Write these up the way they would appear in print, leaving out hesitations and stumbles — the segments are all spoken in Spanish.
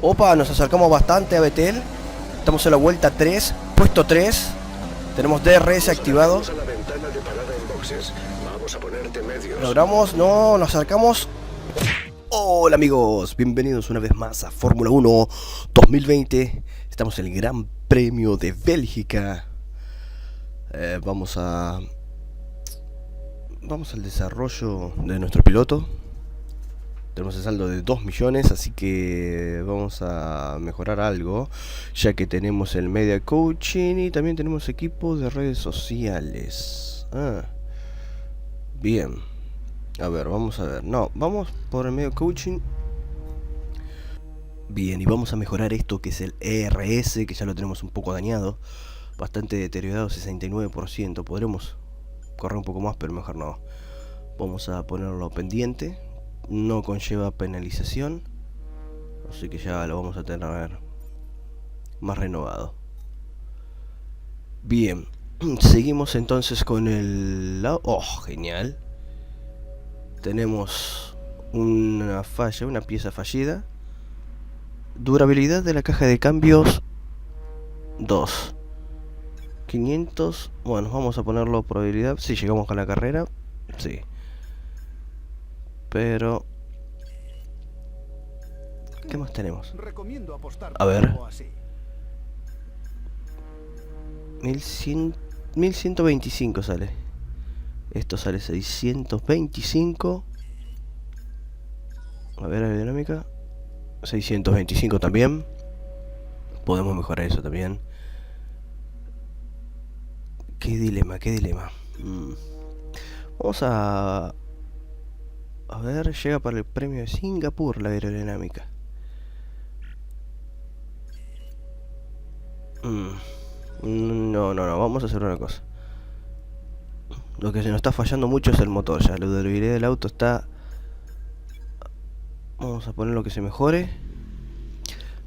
Opa, nos acercamos bastante a Betel. Estamos en la vuelta 3, puesto 3. Tenemos DRS activado. A la ventana de parada en boxes. Vamos a ponerte medios. Logramos, no, nos acercamos. Hola amigos, bienvenidos una vez más a Fórmula 1 2020. Estamos en el Gran Premio de Bélgica. Vamos al desarrollo de nuestro piloto. Tenemos el saldo de 2 millones, así que vamos a mejorar algo, ya que tenemos el media coaching y también tenemos equipo de redes sociales. Bien. A ver, vamos a ver. No, vamos por el medio coaching. Bien, y vamos a mejorar esto que es el ERS, que ya lo tenemos un poco dañado. Bastante deteriorado, 69%. Podremos correr un poco más, pero mejor no. Vamos a ponerlo pendiente. No conlleva penalización, así que ya lo vamos a tener más renovado. Bien, seguimos entonces con el... ¡Oh, genial! Tenemos una falla, una pieza fallida. Durabilidad de la caja de cambios 2. 500. Bueno, vamos a ponerlo probabilidad. Si llegamos con la carrera, sí. Pero... ¿qué más tenemos? A ver. 1125 sale. Esto sale 625. A ver, aerodinámica. 625 también. Podemos mejorar eso también. Qué dilema, qué dilema. Vamos a ver, llega para el premio de Singapur la aerodinámica. No, vamos a hacer una cosa. Lo que se nos está fallando mucho es el motor. Ya la durabilidad del auto está... Vamos a poner lo que se mejore.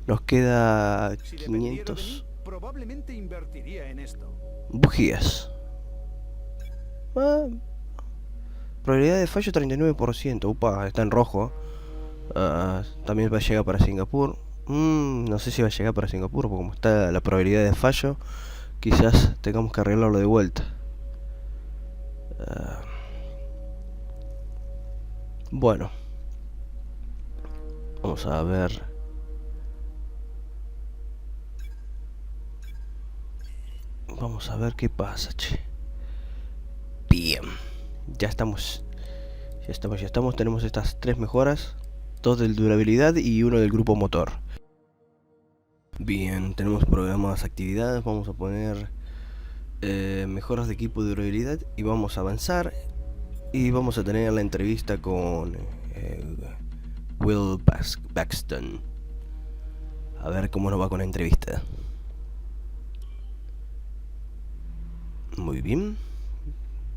Nos queda 500. Probablemente invertiría en esto. Bujías. Probabilidad de fallo 39%. Upa, está en rojo. También va a llegar para Singapur. No sé si va a llegar para Singapur, porque como está la probabilidad de fallo, quizás tengamos que arreglarlo de vuelta. Bueno, vamos a ver. Vamos a ver qué pasa, che. Bien, ya estamos. Tenemos estas 3 mejoras. 2 de durabilidad y 1 del grupo motor. Bien, tenemos programadas actividades. Vamos a poner mejoras de equipo de durabilidad y vamos a avanzar. Y vamos a tener la entrevista con Will Buxton. A ver cómo nos va con la entrevista. Muy bien.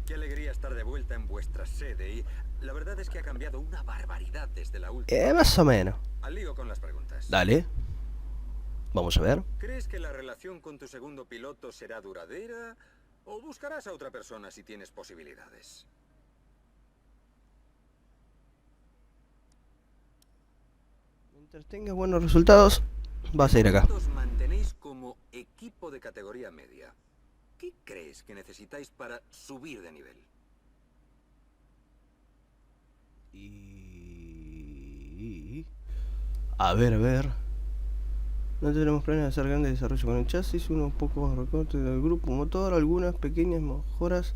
Qué alegría estar de vuelta en vuestra sede y la verdad es que ha cambiado una barbaridad desde la última. Más o menos. Al lío con las preguntas. Dale. Vamos a ver. ¿Crees que la relación con tu segundo piloto será duradera o buscarás a otra persona si tienes posibilidades? Mientras tenga buenos resultados, vas a ir acá. Os mantenéis como equipo de categoría media. ¿Qué crees que necesitáis para subir de nivel? A ver. No tenemos planes de hacer grandes desarrollos con el chasis, unos pocos recortes del grupo motor, algunas pequeñas mejoras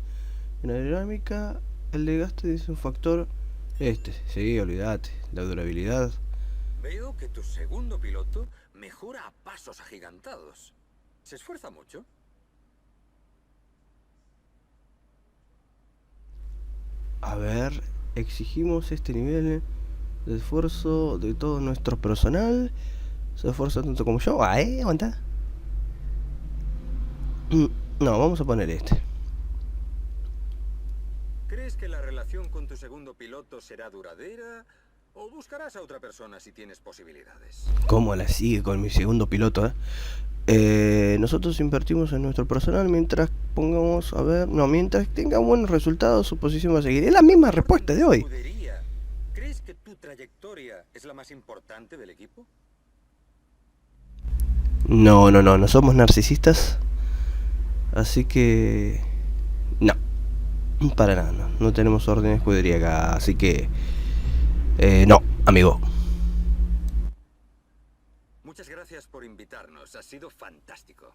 en aerodinámica. El desgaste es un factor. Sí, olvídate. La durabilidad. Veo que tu segundo piloto mejora a pasos agigantados. ¿Se esfuerza mucho? A ver, exigimos este nivel de esfuerzo de todo nuestro personal. Se esfuerza tanto como yo. Aguanta. No, vamos a poner este. ¿Crees que la relación con tu segundo piloto será duradera o buscarás a otra persona si tienes posibilidades? ¿Cómo la sigue con mi segundo piloto, nosotros invertimos en nuestro personal mientras pongamos, mientras tenga buenos resultados, su posición va a seguir. Es la misma respuesta de hoy. ¿Crees que tu trayectoria es la más importante del equipo? No somos narcisistas. Así que... no, para nada, no tenemos orden de escudería acá. Así que... no, amigo. Muchas gracias por invitarnos, ha sido fantástico.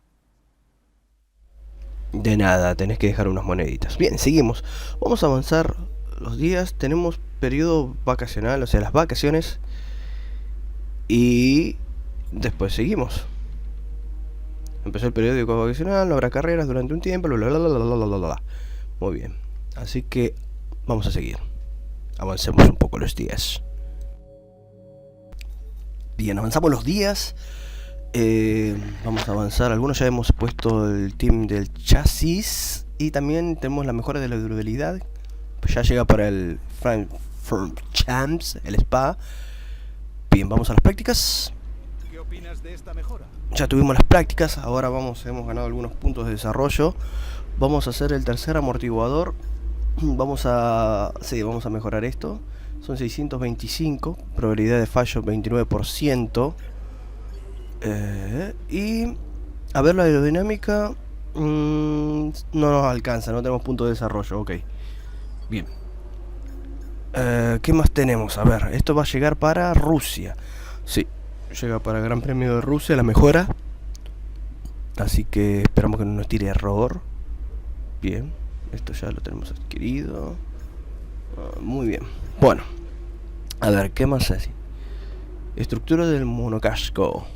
De nada, tenés que dejar unas moneditas. Bien, seguimos. Vamos a avanzar los días. Tenemos periodo vacacional, o sea, las vacaciones. Y después seguimos. Empezó el periodo vacacional, no habrá carreras durante un tiempo, bla, bla, bla, bla, bla, bla, bla. Muy bien. Así que vamos a seguir. Avancemos un poco los días. Bien, avanzamos los días. Vamos a avanzar. Algunos ya hemos puesto el team del chasis. Y también tenemos la mejora de la durabilidad. Pues ya llega para el Frankfurt Champs, el Spa. Bien, vamos a las prácticas. ¿Qué opinas de esta mejora? Ya tuvimos las prácticas. Ahora hemos ganado algunos puntos de desarrollo. Vamos a hacer el tercer amortiguador. Vamos a mejorar esto. Son 625. Probabilidad de fallo 29%. Y a ver, la aerodinámica no nos alcanza, no tenemos punto de desarrollo. Ok, bien. ¿Qué más tenemos? A ver, esto va a llegar para Rusia. Sí, llega para el Gran Premio de Rusia, la mejora. Así que esperamos que no nos tire error. Bien, esto ya lo tenemos adquirido. Muy bien. Bueno, a ver, ¿qué más hay? Estructura del monocasco.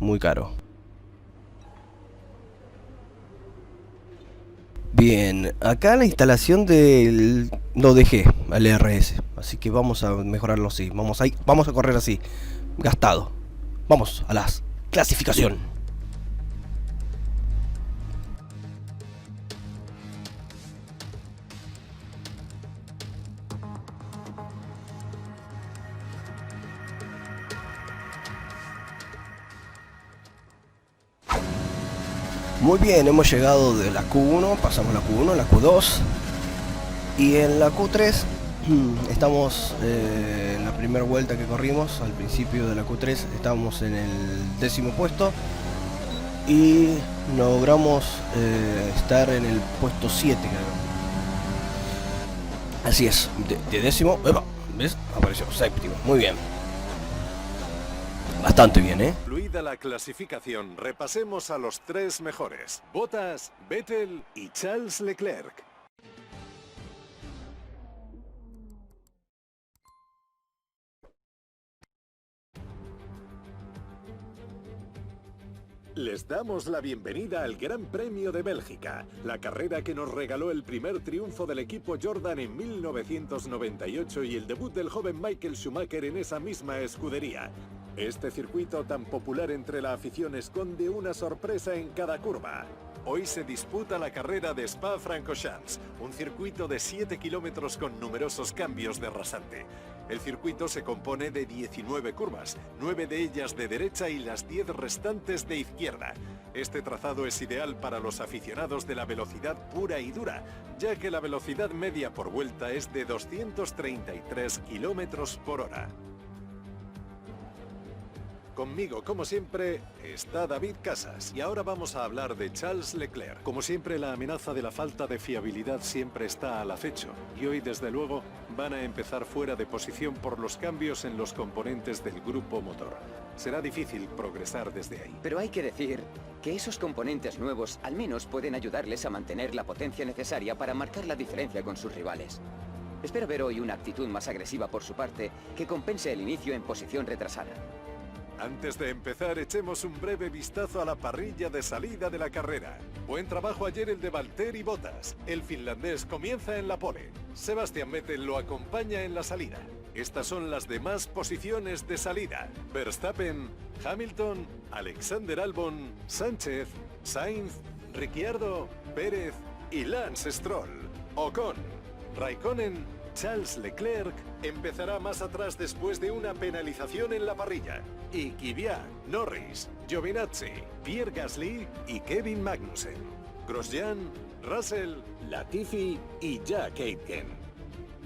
Muy caro. Bien, acá la instalación del... lo dejé al RS. Así que vamos a mejorarlo así. Vamos a correr así. Gastado. Vamos a la clasificación. Muy bien, hemos llegado de la Q1, pasamos la Q1, la Q2 y en la Q3 estamos en la primera vuelta que corrimos. Al principio de la Q3 estábamos en el 10º puesto y logramos estar en el puesto 7, creo. Así es, de décimo, ¿ves? Apareció séptimo, muy bien. Bastante bien, ¿eh? Fluida la clasificación, repasemos a los tres mejores: Bottas, Vettel y Charles Leclerc. Les damos la bienvenida al Gran Premio de Bélgica, la carrera que nos regaló el primer triunfo del equipo Jordan en 1998 y el debut del joven Michael Schumacher en esa misma escudería. Este circuito tan popular entre la afición esconde una sorpresa en cada curva. Hoy se disputa la carrera de Spa-Francorchamps, un circuito de 7 kilómetros con numerosos cambios de rasante. El circuito se compone de 19 curvas, 9 de ellas de derecha y las 10 restantes de izquierda. Este trazado es ideal para los aficionados de la velocidad pura y dura, ya que la velocidad media por vuelta es de 233 kilómetros por hora. Conmigo, como siempre, está David Casas. Y ahora vamos a hablar de Charles Leclerc. Como siempre, la amenaza de la falta de fiabilidad siempre está al acecho. Y hoy, desde luego, van a empezar fuera de posición por los cambios en los componentes del grupo motor. Será difícil progresar desde ahí. Pero hay que decir que esos componentes nuevos al menos pueden ayudarles a mantener la potencia necesaria para marcar la diferencia con sus rivales. Espero ver hoy una actitud más agresiva por su parte que compense el inicio en posición retrasada. Antes de empezar, echemos un breve vistazo a la parrilla de salida de la carrera. Buen trabajo ayer el de Valtteri Bottas. El finlandés comienza en la pole. Sebastian Vettel lo acompaña en la salida. Estas son las demás posiciones de salida: Verstappen, Hamilton, Alexander Albon, Sánchez, Sainz, Ricciardo, Pérez y Lance Stroll. Ocon, Raikkonen, Charles Leclerc empezará más atrás después de una penalización en la parrilla. Y Kvyat, Norris, Giovinazzi, Pierre Gasly y Kevin Magnussen. Grosjean, Russell, Latifi y Jack Aitken.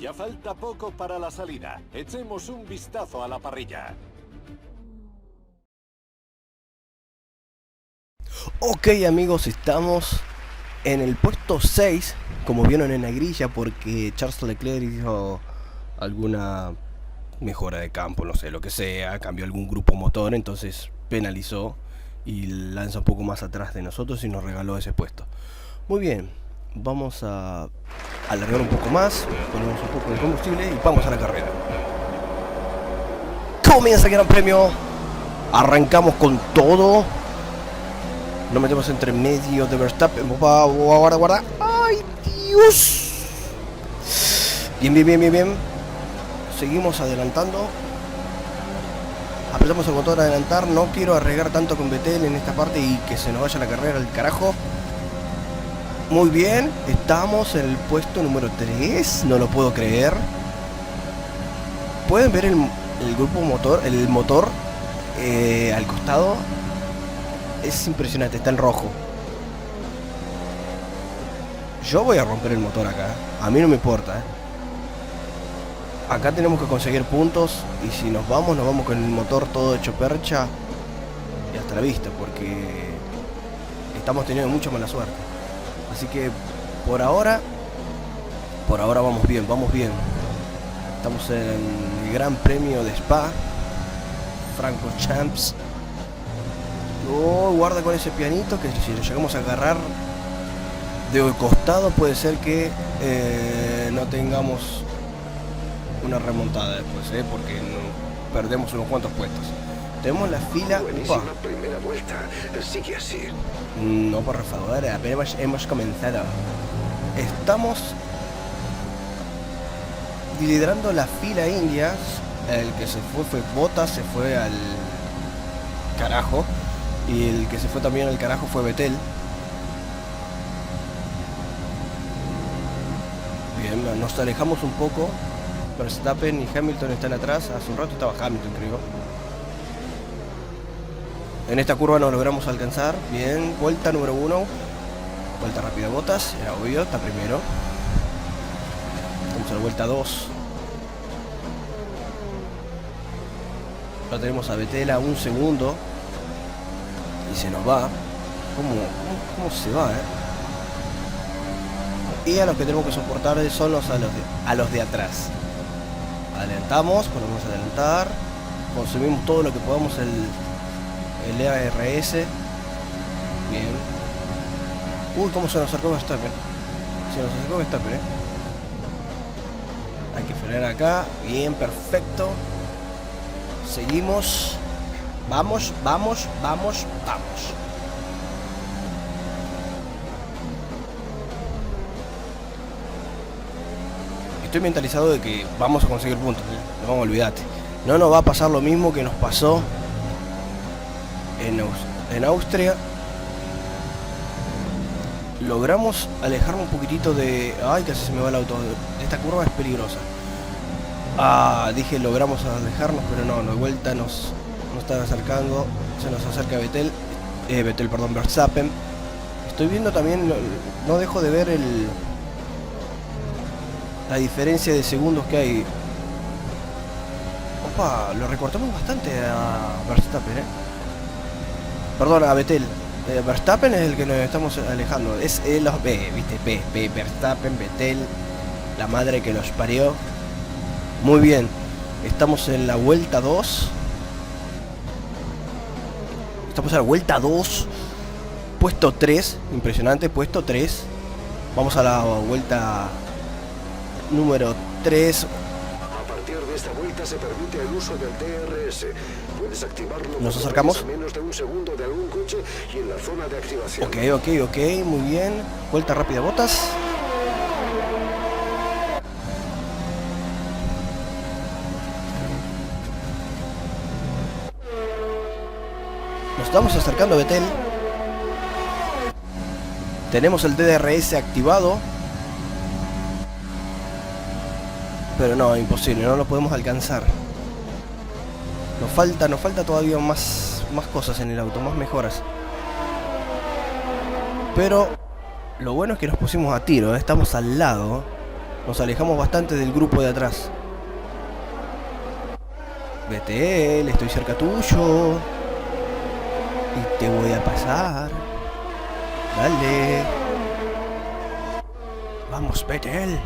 Ya falta poco para la salida. Echemos un vistazo a la parrilla. Ok amigos, estamos en el puesto 6, como vieron en la grilla, porque Charles Leclerc hizo alguna mejora de campo, no sé, lo que sea, cambió algún grupo motor, entonces penalizó y lanza un poco más atrás de nosotros y nos regaló ese puesto. Muy bien, vamos a alargar un poco más, ponemos un poco de combustible y vamos a la carrera. Comienza el Gran Premio, arrancamos con todo. Nos metemos entre medio de Verstappen. Guarda. ¡Ay, Dios! Bien. Seguimos adelantando. Apretamos el botón de adelantar. No quiero arriesgar tanto con Vettel en esta parte y que se nos vaya la carrera al carajo. Muy bien. Estamos en el puesto número 3. No lo puedo creer. ¿Pueden ver el grupo motor? El motor al costado. Es impresionante, está en rojo. Yo voy a romper el motor acá. A mí no me importa, Acá tenemos que conseguir puntos. Y si nos vamos con el motor todo hecho percha. Y hasta la vista, porque estamos teniendo mucha mala suerte. Así que por ahora vamos bien. Estamos en el Gran Premio de Spa Francorchamps. Oh, guarda con ese pianito, que si lo llegamos a agarrar de costado puede ser que no tengamos una remontada después, porque perdemos unos cuantos puestos. Tenemos la fila. Buenísima primera vuelta. Sigue así. No, por favor, apenas hemos comenzado. Estamos liderando la fila india. El que se fue Bottas, se fue al carajo. Y el que se fue también al carajo fue Vettel. Bien, nos alejamos un poco. Verstappen y Hamilton están atrás. Hace un rato estaba Hamilton, creo. En esta curva nos logramos alcanzar. Bien, vuelta número 1. Vuelta rápida Bottas, era obvio, está primero. Vamos a la vuelta 2. Ahora tenemos a Vettel a un segundo. Y se nos va. ¿Cómo se va, Y a los que tenemos que soportar son a los de atrás. Adelantamos, ponemos a adelantar. Consumimos todo lo que podamos el ERS. Bien. Uy, cómo se nos acercó Verstappen. Hay que frenar acá. Bien, perfecto. Seguimos. Vamos. Estoy mentalizado de que vamos a conseguir puntos, no, olvídate. No nos va a pasar lo mismo que nos pasó en Austria. Logramos alejarnos un poquitito de... Ay, casi se me va el auto. Esta curva es peligrosa. Dije logramos alejarnos, pero no, de vuelta nos están acercando. Se nos acerca Verstappen. Estoy viendo también, no dejo de ver la diferencia de segundos que hay. Opa, lo recortamos bastante a Verstappen, Perdón, a Vettel. Verstappen es el que nos estamos alejando. Es los ¿viste? Verstappen, Vettel, la madre que los parió. Muy bien. Estamos en la vuelta 2. Puesto 3. Impresionante, puesto 3. Vamos a la vuelta número 3. A partir de esta vuelta se permite el uso del DRS. Puedes activarlo. Nos acercamos. A menos de un segundo de algún coche y en la zona de activación. Ok, muy bien. Vuelta rápida Bottas. Nos estamos acercando a Vettel. Tenemos el DRS activado. Pero no, imposible, no lo podemos alcanzar. Nos falta todavía más cosas en el auto, más mejoras. Pero lo bueno es que nos pusimos a tiro, estamos al lado. Nos alejamos bastante del grupo de atrás. Vettel, estoy cerca tuyo. Y te voy a pasar. Dale. Vamos, Vettel.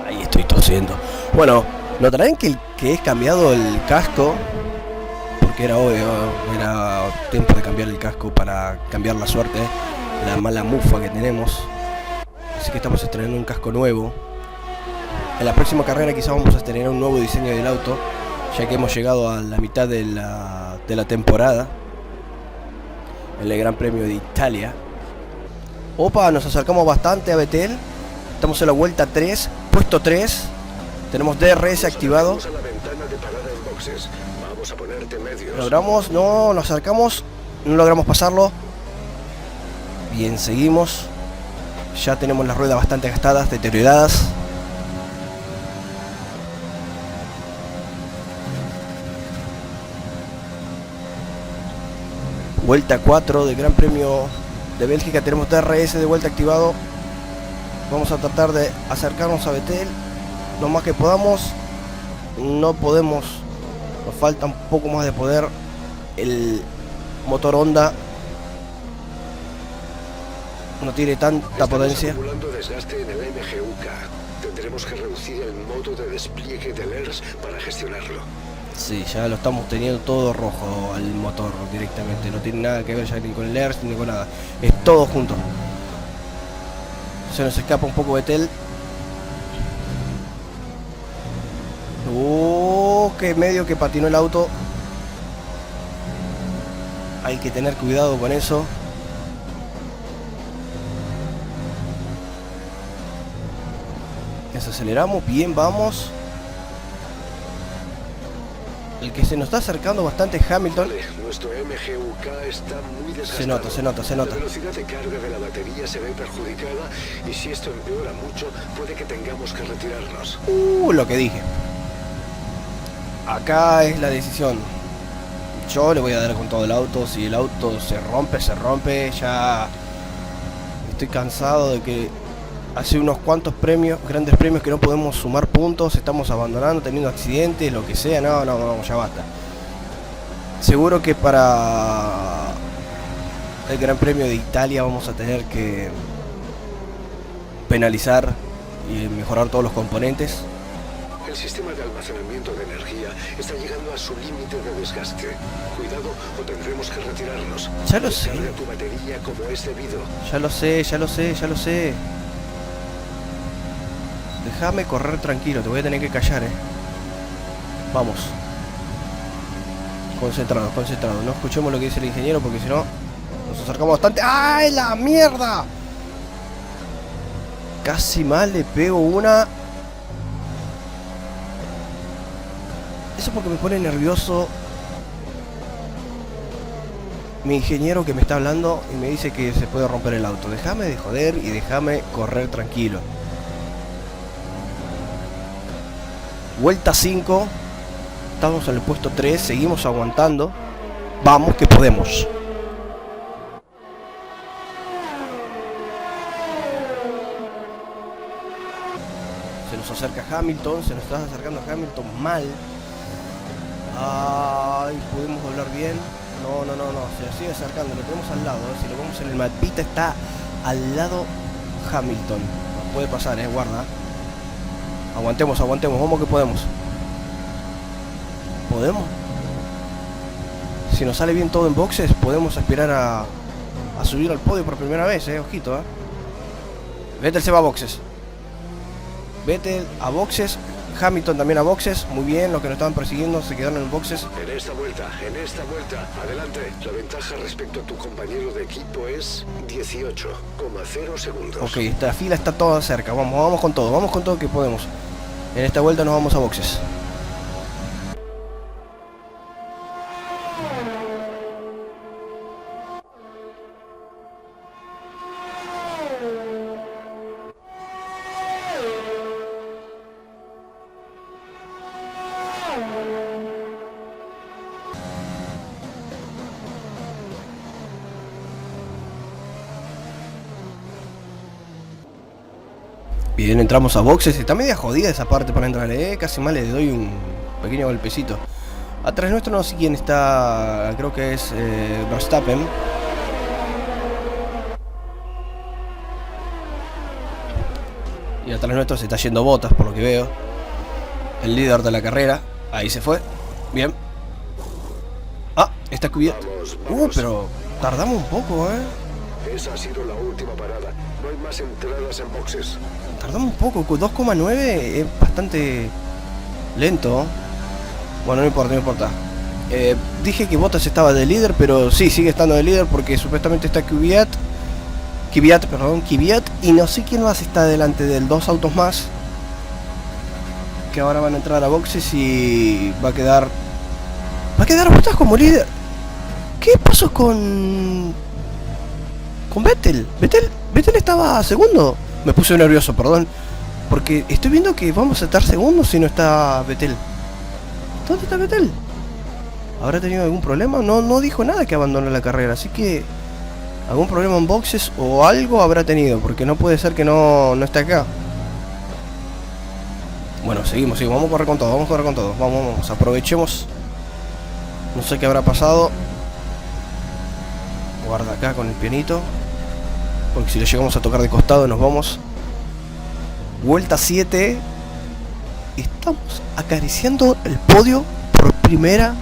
Ahí estoy tosiendo. Bueno, notarán que es cambiado el casco. Porque era obvio, era tiempo de cambiar el casco para cambiar la suerte, la mala mufa que tenemos. Así que estamos estrenando un casco nuevo. En la próxima carrera quizás vamos a estrenar un nuevo diseño del auto, ya que hemos llegado a la mitad de la temporada, en el Gran Premio de Italia. Opa, nos acercamos bastante a Vettel. Estamos en la vuelta 3, puesto 3. Tenemos DRS activado. A la ventana de parada en boxes. Vamos a ponerte medios. Logramos, no, nos acercamos. No logramos pasarlo. Bien, seguimos. Ya tenemos las ruedas bastante gastadas, deterioradas. Vuelta 4 del Gran Premio de Bélgica. Tenemos DRS de vuelta activado. Vamos a tratar de acercarnos a Vettel lo más que podamos. No podemos. Nos falta un poco más de poder. El motor Honda no tiene tanta potencia. Estamos acumulando desgaste en el MGUK. Tendremos que reducir el modo de despliegue del ERS para gestionarlo. Sí, ya lo estamos teniendo todo rojo al motor directamente. No tiene nada que ver ya ni con el ERS ni con nada. Es todo junto. Se nos escapa un poco Vettel. Que medio que patinó el auto. Hay que tener cuidado con eso. Aceleramos, bien, vamos. El que se nos está acercando bastante es Hamilton. Vale, nuestro MGUK está muy desgastado. Se nota. La velocidad de carga de la batería se ve perjudicada y si esto empeora mucho, puede que tengamos que retirarnos. Lo que dije. Acá es la decisión. Yo le voy a dar con todo el auto. Si el auto se rompe. Ya estoy cansado de que hace unos cuantos grandes premios que no podemos sumar puntos. Estamos abandonando, teniendo accidentes, lo que sea. No, ya basta. Seguro que para el Gran Premio de Italia vamos a tener que penalizar y mejorar todos los componentes. El sistema de almacenamiento de energía está llegando a su límite de desgaste. Cuidado o tendremos que retirarnos. Ya lo sé. Carga tu batería como es debido. Ya lo sé. Déjame correr tranquilo, te voy a tener que callar, Vamos. Concentrado. No escuchemos lo que dice el ingeniero porque si no nos acercamos bastante. ¡Ay, la mierda! Casi mal le pego una. Eso porque me pone nervioso mi ingeniero que me está hablando y me dice que se puede romper el auto. Déjame de joder y déjame correr tranquilo. Vuelta 5. Estamos en el puesto 3. Seguimos aguantando. Vamos que podemos. Se nos acerca Hamilton. Se nos está acercando Hamilton mal. Ay, pudimos doblar bien. No. Se sigue acercando. Lo tenemos al lado. Si lo vemos en el mapita, está al lado Hamilton. Nos puede pasar, guarda. Aguantemos. Vamos que podemos. ¿Podemos? Si nos sale bien todo en boxes, podemos aspirar a subir al podio por primera vez, ojito, Vettel se va a boxes. Vettel a boxes. Hamilton también a boxes. Muy bien, los que nos estaban persiguiendo se quedaron en boxes. En esta vuelta, adelante. La ventaja respecto a tu compañero de equipo es 18,0 segundos. Ok, esta fila está toda cerca. Vamos con todo que podemos. En esta vuelta nos vamos a boxes. Bien, entramos a boxes. Está media jodida esa parte para entrar, casi mal le doy un pequeño golpecito. Atrás nuestro no sé quién está. Creo que es Verstappen. Y atrás nuestro se está yendo Bottas, por lo que veo. El líder de la carrera. Ahí se fue. Bien. Ah, está cubierto. Pero tardamos un poco, Esa ha sido la última parada. No hay más entradas en boxes. Tardamos un poco. 2,9 es bastante lento. Bueno, no importa, no importa. Dije que Bottas estaba de líder, pero sí, sigue estando de líder porque supuestamente está Kvyat, y no sé quién más está delante de él. 2 autos más que ahora van a entrar a boxes y va a quedar Bottas como líder. ¿Qué pasó con Vettel? Vettel estaba segundo. Me puse nervioso, perdón, porque estoy viendo que vamos a estar segundos si no está Vettel. ¿Dónde está Vettel? ¿Habrá tenido algún problema? No dijo nada que abandonó la carrera, así que algún problema en boxes o algo habrá tenido, porque no puede ser que no esté acá. Bueno, seguimos, vamos a correr con todo, vamos, aprovechemos. No sé qué habrá pasado. Guarda acá con el pianito, porque si le llegamos a tocar de costado nos vamos. Vuelta 7. Estamos acariciando el podio por primera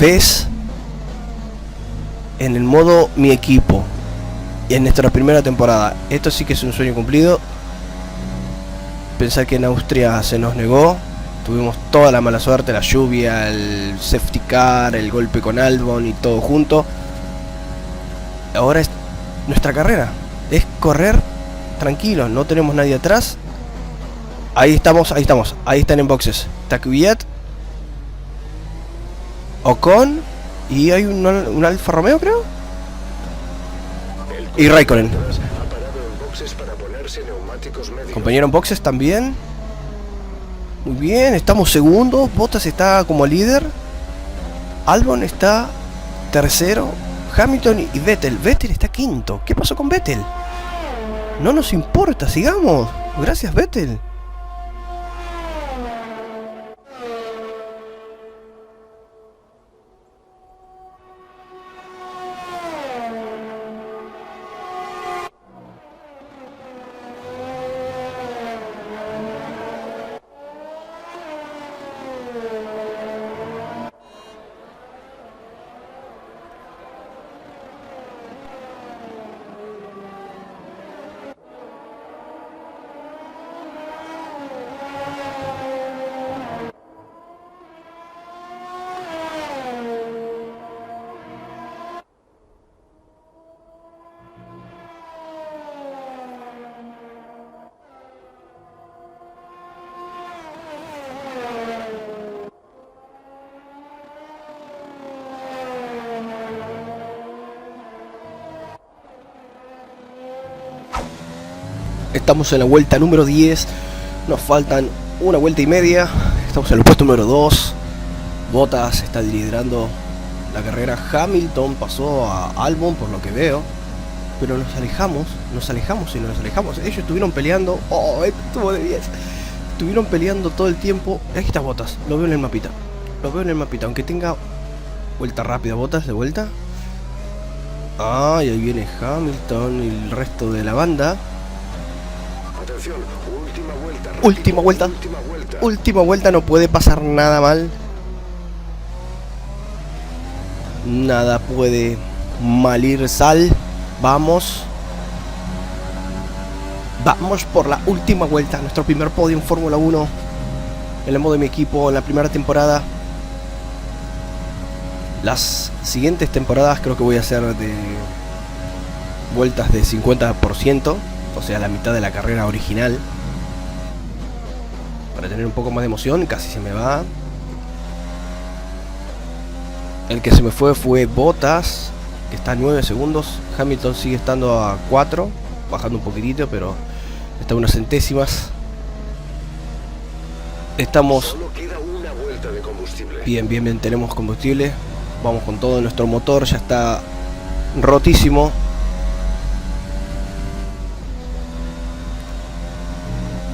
vez en el modo mi equipo y en nuestra primera temporada. Esto sí que es un sueño cumplido. Pensar que en Austria se nos negó, tuvimos toda la mala suerte, la lluvia, el safety car, el golpe con Albon y todo junto. Ahora es nuestra carrera, es correr tranquilos, no tenemos nadie atrás. Ahí están en boxes. Está Kvyat, Ocon y hay un Alfa Romeo, creo. Y Raikkonen. Compañero en boxes también. Muy bien, estamos segundos. Bottas está como líder. Albon está tercero. Hamilton y Vettel. Vettel está quinto. ¿Qué pasó con Vettel? No nos importa, sigamos. Gracias, Vettel. Estamos en la vuelta número 10. Nos faltan una vuelta y media. Estamos en el puesto número 2. Bottas está liderando la carrera. Hamilton pasó a Albon por lo que veo. Pero nos alejamos. Ellos estuvieron peleando. Oh, estuvo de 10. Estuvieron peleando todo el tiempo. Aquí está Bottas. Lo veo en el mapita. Aunque tenga vuelta rápida. Bottas de vuelta. Ah, y ahí viene Hamilton y el resto de la banda. Atención, Última vuelta, no puede pasar nada mal. Nada puede mal ir sal. Vamos por la última vuelta. Nuestro primer podio en Fórmula 1. En el modo de mi equipo en la primera temporada. Las siguientes temporadas creo que voy a hacer de vueltas de 50%. O sea, la mitad de la carrera original. Para tener un poco más de emoción. Casi se me va. El que se me fue Bottas, que está a 9 segundos. Hamilton sigue estando a 4. Bajando un poquitito, pero está a unas centésimas. Estamos... Solo queda una vuelta de combustible. Bien, tenemos combustible. Vamos con todo. Nuestro motor ya está rotísimo.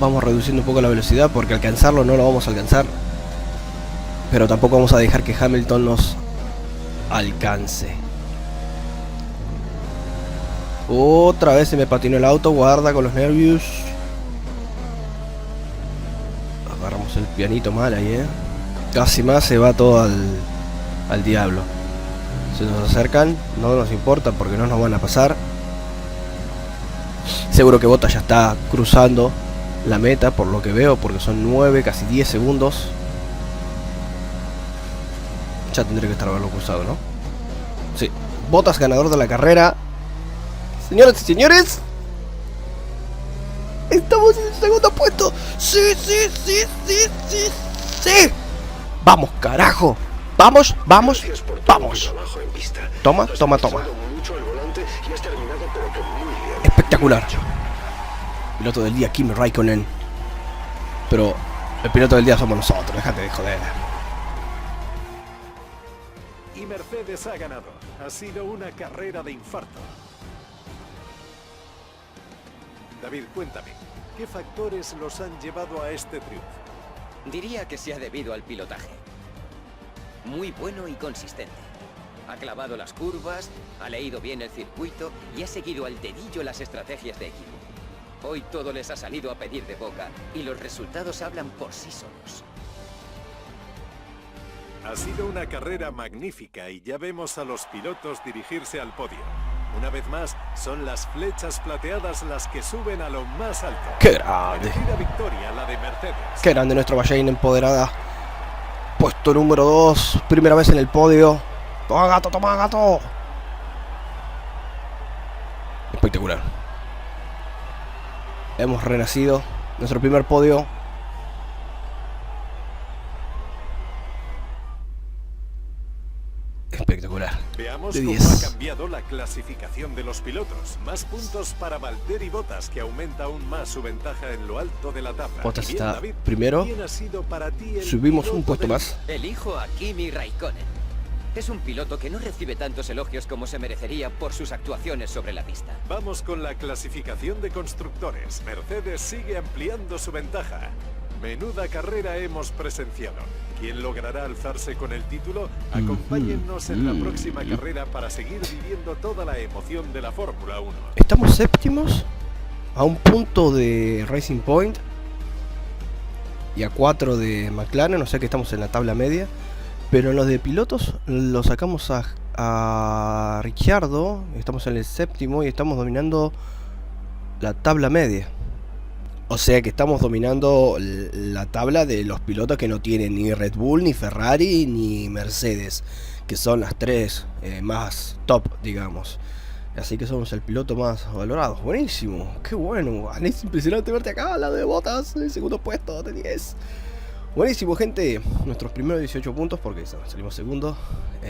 vamos reduciendo un poco la velocidad porque alcanzarlo no lo vamos a alcanzar. Pero tampoco vamos a dejar que Hamilton nos alcance. Otra vez se me patinó el auto, guarda con los nervios. Agarramos el pianito mal ahí, Casi más se va todo al diablo. Se nos acercan, no nos importa porque no nos van a pasar. Seguro que Bottas ya está cruzando la meta por lo que veo, porque son 9, casi 10 segundos. Ya tendré que estar haberlo cruzado, ¿no? Sí, Bottas ganador de la carrera. Señoras y señores, estamos en el segundo puesto. Sí. Vamos, carajo. Vamos. Gracias por todo tu trabajo en pista. Toma. Has utilizado mucho el volante y has terminado, pero que muy bien. Espectacular. Piloto del día, Kimi Raikkonen. Pero el piloto del día somos nosotros, déjate de joder. Y Mercedes ha ganado. Ha sido una carrera de infarto. David, cuéntame, ¿qué factores los han llevado a este triunfo? Diría que se ha debido al pilotaje. Muy bueno y consistente. Ha clavado las curvas, ha leído bien el circuito y ha seguido al dedillo las estrategias de equipo. Hoy todo les ha salido a pedir de boca y los resultados hablan por sí solos. Ha sido una carrera magnífica y ya vemos a los pilotos dirigirse al podio. Una vez más, son las flechas plateadas las que suben a lo más alto. ¡Qué grande! Merecida victoria la de Mercedes. ¡Qué grande nuestro Bahrein empoderada! Puesto número 2, primera vez en el podio. ¡Toma, gato! Espectacular. Hemos renacido. Nuestro primer podio. Espectacular. Veamos De cómo 10. ha cambiado la clasificación de los pilotos. Más puntos para Valtteri Bottas, que aumenta aún más su ventaja en lo alto de la tabla. Bottas Y bien, está David, primero. ¿quién ha sido para ti el Subimos un piloto puesto del- más. Elijo a Kimi Raikkonen. Es un piloto que no recibe tantos elogios como se merecería por sus actuaciones sobre la pista. Vamos con la clasificación de constructores. Mercedes sigue ampliando su ventaja. Menuda carrera hemos presenciado. ¿Quién logrará alzarse con el título? Acompáñennos en la próxima carrera para seguir viviendo toda la emoción de la Fórmula 1. Estamos séptimos. A un punto de Racing Point. Y a 4 de McLaren. O sea que estamos en la tabla media. Pero en los de pilotos lo sacamos a Ricciardo. Estamos en el séptimo y estamos dominando la tabla media. O sea que estamos dominando la tabla de los pilotos que no tienen ni Red Bull, ni Ferrari, ni Mercedes. Que son las tres más top, digamos. Así que somos el piloto más valorado. Buenísimo, qué bueno. Es impresionante verte acá, al lado de Bottas, en el segundo puesto de 10. Buenísimo, gente. Nuestros primeros 18 puntos porque salimos segundos.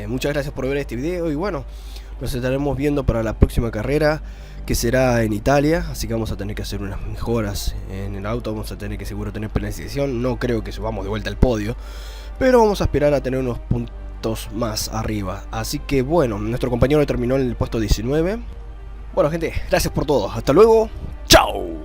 Muchas gracias por ver este video. Y bueno, nos estaremos viendo para la próxima carrera, que será en Italia. Así que vamos a tener que hacer unas mejoras en el auto. Vamos a tener que seguro tener penalización. No creo que subamos de vuelta al podio, pero vamos a esperar a tener unos puntos más arriba. Así que bueno, nuestro compañero terminó en el puesto 19. Bueno, gente, gracias por todo. Hasta luego. Chao.